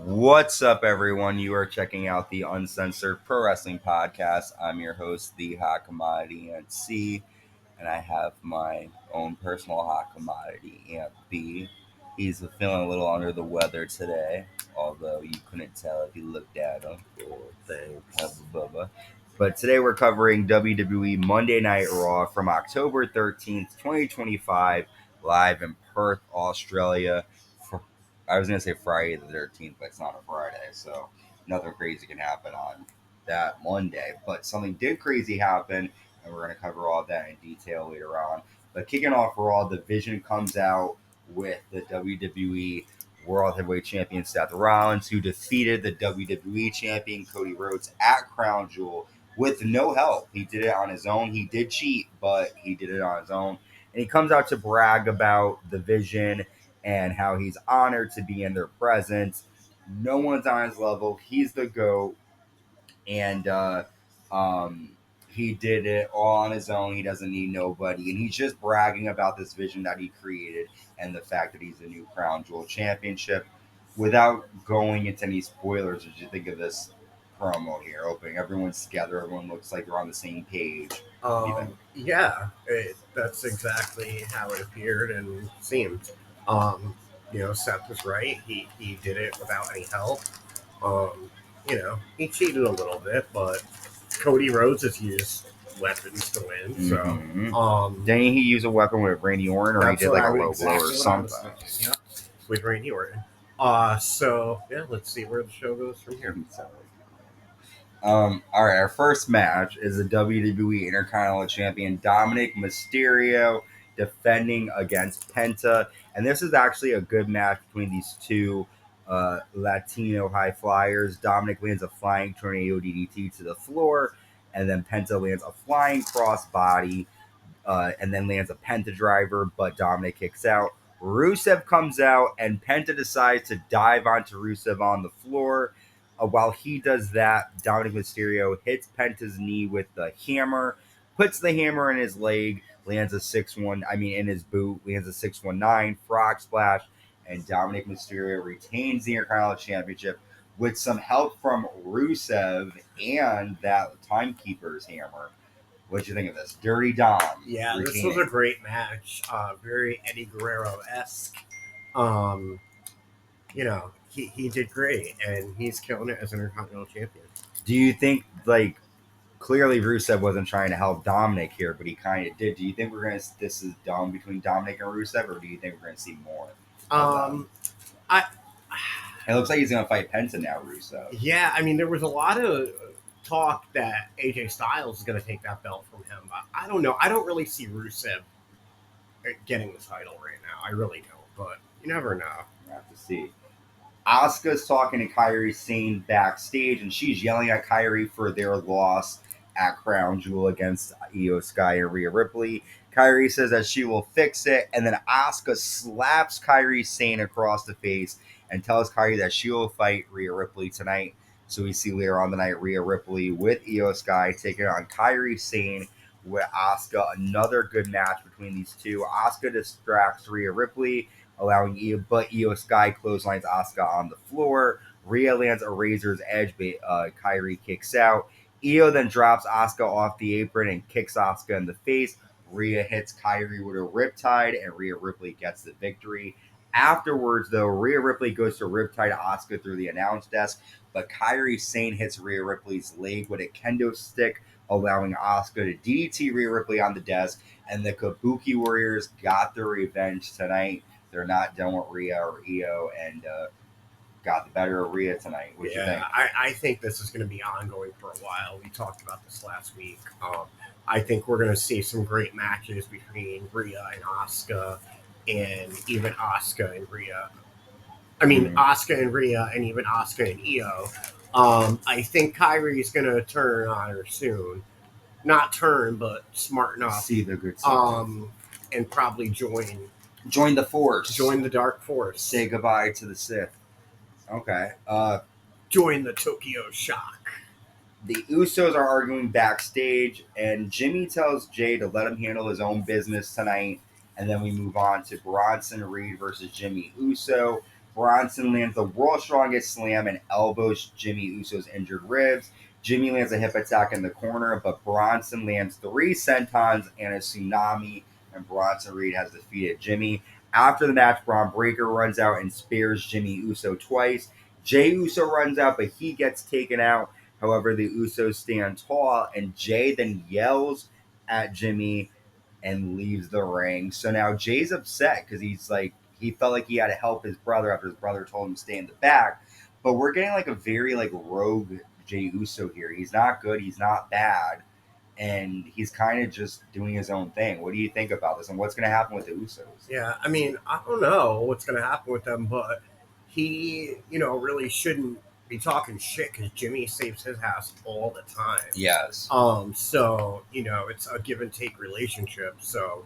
What's up, everyone? You are checking out the Uncensored Pro Wrestling Podcast. I'm your host, the Hot Commodity Ant C, and I have my own personal hot commodity, Ant B. He's feeling a little under the weather today, although you couldn't tell if you looked at him. Oh, thanks. Bubba. But today we're covering WWE Monday Night Raw from October 13th, 2025, live in Perth, Australia. I was going to say Friday the 13th, but it's not a Friday, so nothing crazy can happen on that Monday. But something did crazy happen, and we're going to cover all that in detail later on. But kicking off Raw, the Vision comes out with the WWE World Heavyweight Champion Seth Rollins, who defeated the WWE Champion Cody Rhodes at Crown Jewel with no help. He did it on his own. He did cheat, but he did it on his own. And he comes out to brag about the Vision and how he's honored to be in their presence. No one's on his level. He's the GOAT. And he did it all on his own. He doesn't need nobody. And he's just bragging about this vision that he created and the fact that he's the new Crown Jewel Championship. Without going into any spoilers, what did you think of this promo here? Opening, everyone's together. Everyone looks like they're on the same page. That's exactly how it appeared and seemed. Seth was right. He did it without any help. He cheated a little bit, but Cody Rhodes has used weapons to win. So, didn't he use a weapon with Randy Orton, or he did like a low blow or something? Yeah, with Randy Orton. Let's see where the show goes from here. All right, our first match is the WWE Intercontinental Champion Dominik Mysterio defending against Penta, and this is actually a good match between these two Latino high flyers. Dominik lands a flying tornado DDT to the floor, and then Penta lands a flying crossbody, and then lands a Penta driver, but Dominik kicks out. Rusev comes out, and Penta decides to dive onto Rusev on the floor. While he does that, Dominik Mysterio hits Penta's knee with the hammer, puts the hammer in his leg, lands a 6-1, in his boot, lands a 619, frog splash, and Dominik Mysterio retains the Intercontinental Championship with some help from Rusev and that Timekeeper's hammer. What do you think of this? Dirty Dom. Yeah, this was a great match. Very Eddie Guerrero-esque. He did great, and he's killing it as Intercontinental Champion. Do you think, clearly Rusev wasn't trying to help Dominik here, but he kind of did. Do you think this is dumb between Dominik and Rusev, or do you think we're going to see more? It looks like he's going to fight Penta now, Rusev. Yeah, there was a lot of talk that AJ Styles is going to take that belt from him, but I don't know. I don't really see Rusev getting the title right now. I really don't, but you never know. We'll have to see. Asuka's talking to Kairi Sane backstage, and she's yelling at Kairi for their loss at Crown Jewel against Io Sky and Rhea Ripley. Kairi says that she will fix it, and then Asuka slaps Kairi Sane across the face and tells Kairi that she will fight Rhea Ripley tonight. So we see later on the night Rhea Ripley with Io Sky taking on Kairi Sane with Asuka. Another good match between these two. Asuka distracts Rhea Ripley, allowing Io Sky clotheslines Asuka on the floor. Rhea lands a Razor's Edge, but Kairi kicks out. Io then drops Asuka off the apron and kicks Asuka in the face. Rhea hits Kairi with a Riptide, and Rhea Ripley gets the victory. Afterwards, though, Rhea Ripley goes to Riptide Asuka through the announce desk, but Kairi Sane hits Rhea Ripley's leg with a kendo stick, allowing Asuka to DDT Rhea Ripley on the desk, and the Kabuki Warriors got their revenge tonight. They're not done with Rhea or Io, and got the better of Rhea tonight. What do you think? I think this is going to be ongoing for a while. We talked about this last week. I think we're going to see some great matches between Rhea and Asuka, and even Asuka and Rhea. Asuka and Rhea, and even Asuka and Io. I think Kairi's going to turn on her soon. Not turn, but smart enough. See the good stuff. And probably join the Force. Join the Dark Force. Say goodbye to the Sith. Okay. Join the Tokyo Shock. The Usos are arguing backstage, and Jimmy tells Jey to let him handle his own business tonight. And then we move on to Bronson Reed versus Jimmy Uso. Bronson lands the world's strongest slam and elbows Jimmy Uso's injured ribs. Jimmy lands a hip attack in the corner, but Bronson lands 3 sentons and a tsunami, and Bronson Reed has defeated Jimmy. After the match, Braun Breaker runs out and spears Jimmy Uso twice. Jey Uso runs out, but he gets taken out. However, the Usos stand tall, and Jey then yells at Jimmy and leaves the ring. So now Jay's upset because he felt like he had to help his brother after his brother told him to stay in the back. But we're getting like a very like rogue Jey Uso here. He's not good. He's not bad. And he's kind of just doing his own thing. What do you think about this? And what's going to happen with the Usos? Yeah, I mean, I don't know what's going to happen with them, but he, really shouldn't be talking shit because Jimmy saves his ass all the time. Yes. So it's a give and take relationship. So,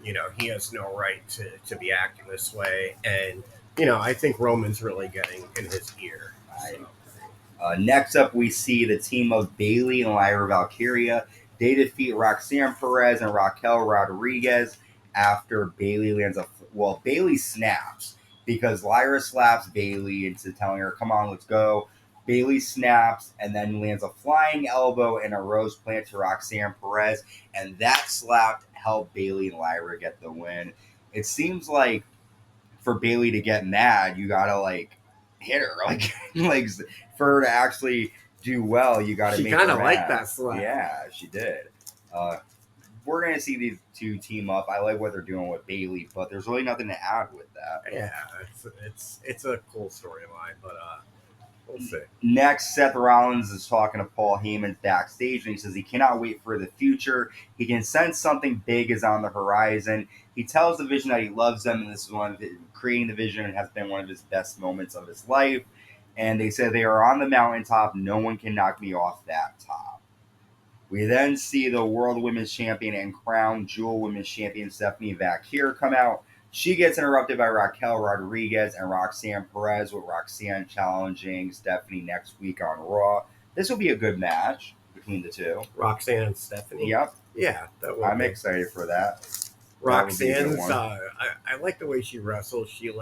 he has no right to be acting this way, and I think Roman's really getting in his ear. So. Next up, we see the team of Bayley and Lyra Valkyria. They defeat Roxanne Perez and Raquel Rodriguez after Bayley Bayley snaps because Lyra slaps Bayley into telling her, come on, let's go. Bayley snaps and then lands a flying elbow and a rose plant to Roxanne Perez, and that slap helped Bayley and Lyra get the win. It seems like for Bayley to get mad, you gotta like hit her, like for her to actually do well, you gotta make her mad. She kind of liked that slap. Yeah, she did. We're gonna see these two team up. I like what they're doing with Bayley, but there's really nothing to add with that. Yeah, it's a cool storyline, but we'll see. Next, Seth Rollins is talking to Paul Heyman backstage, and he says he cannot wait for the future. He can sense something big is on the horizon. He tells the Vision that he loves them, and this is creating the Vision and has been one of his best moments of his life. And they said they are on the mountaintop. No one can knock me off that top. We then see the World Women's Champion and Crown Jewel Women's Champion Stephanie Vaquer come out. She gets interrupted by Raquel Rodriguez and Roxanne Perez, with Roxanne challenging Stephanie next week on Raw. This will be a good match between the two. Roxanne and Stephanie? Yep. Yeah, I'm excited for that. Roxanne's, I like the way she wrestles. She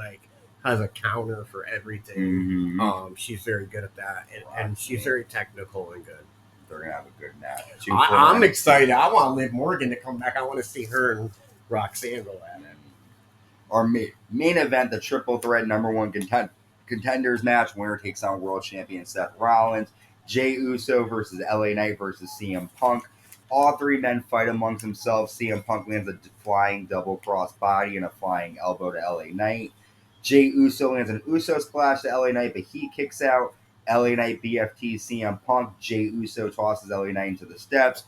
has a counter for everything. Mm-hmm. She's very good at that, and she's very technical and good. They're going to have a good match. I'm excited. I want Liv Morgan to come back. I want to see her and Roxanne go at it. Our main event, the triple threat number one contenders match. Winner takes on world champion Seth Rollins. Jey Uso versus LA Knight versus CM Punk. All three men fight amongst themselves. CM Punk lands a flying double cross body and a flying elbow to LA Knight. Jey Uso lands an Uso splash to LA Knight, but he kicks out. LA Knight BFT CM Punk. Jey Uso tosses LA Knight into the steps,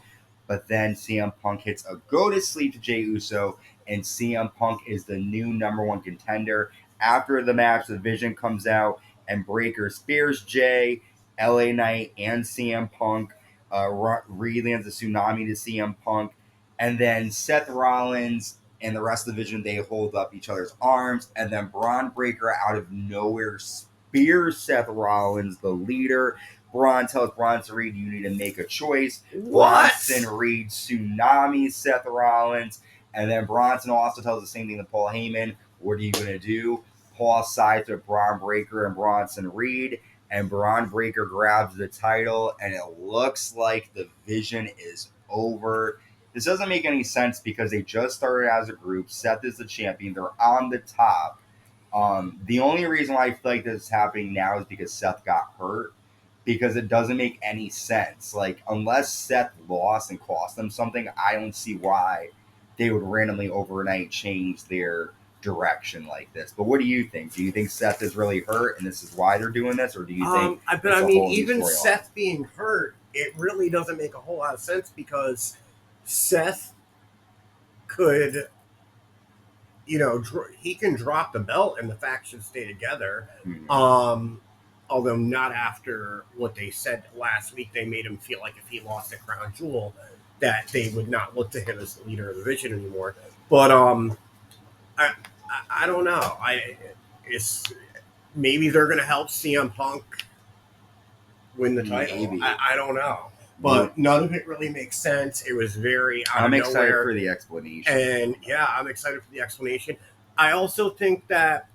but then CM Punk hits a go to sleep to Jey Uso, and CM Punk is the new number one contender. After the match, the Vision comes out and Breaker spears Jey, LA Knight, and CM Punk. Reed lands a tsunami to CM Punk, and then Seth Rollins and the rest of the Vision, they hold up each other's arms, and then Braun Breaker out of nowhere spears Seth Rollins, the leader. Braun tells Bronson Reed, you need to make a choice. What? Bronson Reed tsunamis Seth Rollins, and then Bronson also tells the same thing to Paul Heyman. What are you going to do? Paul sides with Braun Breaker and Bronson Reed, and Braun Breaker grabs the title, and it looks like the Vision is over. This doesn't make any sense because they just started as a group. Seth is the champion. They're on the top. The only reason why I feel like this is happening now is because Seth got hurt, because it doesn't make any sense. Like, unless Seth lost and cost them something, I don't see why they would randomly overnight change their direction like this. But what do you think? Do you think Seth is really hurt and this is why they're doing this, or do you think? Even Seth being hurt, it really doesn't make a whole lot of sense because Seth could, he can drop the belt and the factions stay together. Mm-hmm. Although not after what they said last week. They made him feel like if he lost the crown jewel, that they would not look to him as the leader of the Vision anymore. But I don't know. Maybe they're going to help CM Punk win the title. Maybe. I don't know. But none of it really makes sense. It was very out I'm of excited nowhere. for the explanation. And yeah, I'm excited for the explanation. I also think that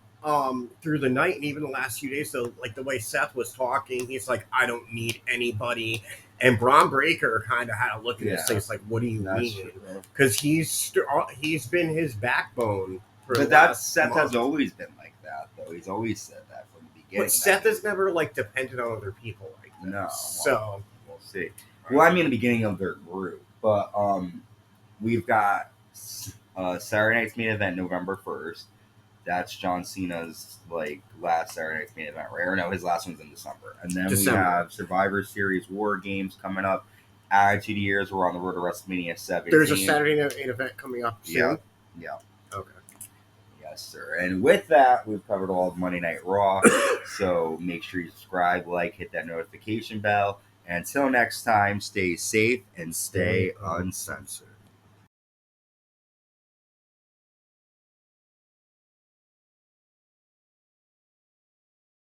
through the night and even the last few days. So, like the way Seth was talking, he's like, "I don't need anybody." And Braun Breaker kind of had a look at his face, like, "What do you mean?" Because he's been his backbone. But that's Seth has always been like that, though. He's always said that from the beginning. But Seth has never like depended on other people like that. No. So we'll see. Well, I mean, the beginning of their group, but we've got Saturday night's main event November 1st. That's John Cena's like last Saturday night's main event, right? Or no, his last one's in December. And then we have Survivor Series War Games coming up. Attitude Years. We're on the road to WrestleMania 17. There's a Saturday night event coming up soon. Yeah. Okay. Yes, sir. And with that, we've covered all of Monday Night Raw. So make sure you subscribe, like, hit that notification bell. And until next time, stay safe and stay uncensored.